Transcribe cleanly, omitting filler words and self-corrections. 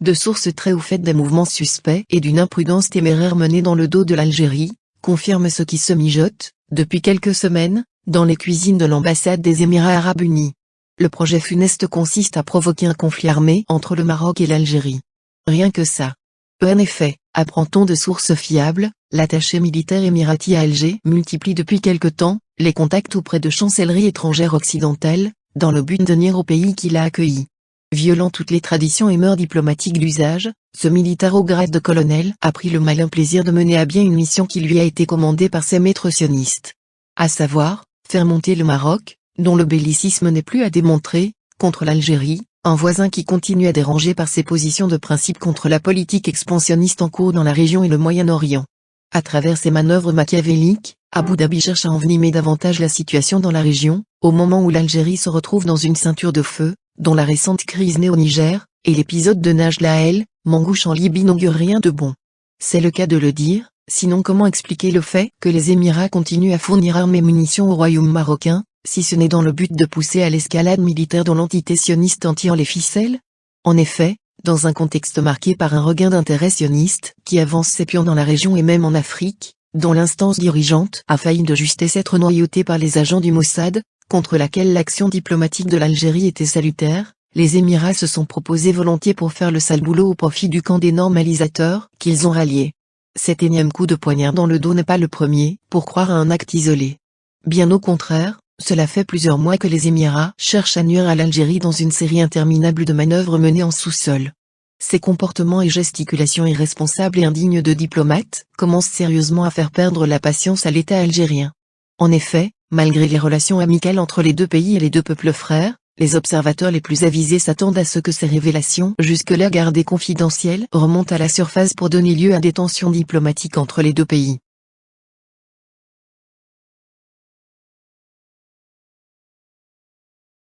de sources très au fait des mouvements suspects et d'une imprudence téméraire menée dans le dos de l'Algérie, confirme ce qui se mijote, depuis quelques semaines, dans les cuisines de l'ambassade des Émirats Arabes Unis. Le projet funeste consiste à provoquer un conflit armé entre le Maroc et l'Algérie. Rien que ça. En effet, apprend-on de sources fiables, l'attaché militaire émirati à Alger multiplie depuis quelque temps les contacts auprès de chancelleries étrangères occidentales, dans le but de nuire au pays qui l'a accueilli. Violant toutes les traditions et mœurs diplomatiques d'usage, ce militaire au grade de colonel a pris le malin plaisir de mener à bien une mission qui lui a été commandée par ses maîtres sionistes. À savoir, faire monter le Maroc, dont le bellicisme n'est plus à démontrer, contre l'Algérie, un voisin qui continue à déranger par ses positions de principe contre la politique expansionniste en cours dans la région et le Moyen-Orient. À travers ses manœuvres machiavéliques, Abu Dhabi cherche à envenimer davantage la situation dans la région, au moment où l'Algérie se retrouve dans une ceinture de feu, dont la récente crise née au Niger, et l'épisode de Najla El Mangouche en Libye n'augure rien de bon. C'est le cas de le dire, sinon comment expliquer le fait que les Émirats continuent à fournir armes et munitions au royaume marocain, si ce n'est dans le but de pousser à l'escalade militaire dont l'entité sioniste en tire les ficelles? En effet, dans un contexte marqué par un regain d'intérêt sioniste qui avance ses pions dans la région et même en Afrique, dont l'instance dirigeante a failli de justesse être noyautée par les agents du Mossad, contre laquelle l'action diplomatique de l'Algérie était salutaire, les Émirats se sont proposés volontiers pour faire le sale boulot au profit du camp des normalisateurs qu'ils ont rallié. Cet énième coup de poignard dans le dos n'est pas le premier pour croire à un acte isolé. Bien au contraire, cela fait plusieurs mois que les Émirats cherchent à nuire à l'Algérie dans une série interminable de manœuvres menées en sous-sol. Ces comportements et gesticulations irresponsables et indignes de diplomates commencent sérieusement à faire perdre la patience à l'État algérien. En effet, malgré les relations amicales entre les deux pays et les deux peuples frères, les observateurs les plus avisés s'attendent à ce que ces révélations jusque-là gardées confidentielles remontent à la surface pour donner lieu à des tensions diplomatiques entre les deux pays.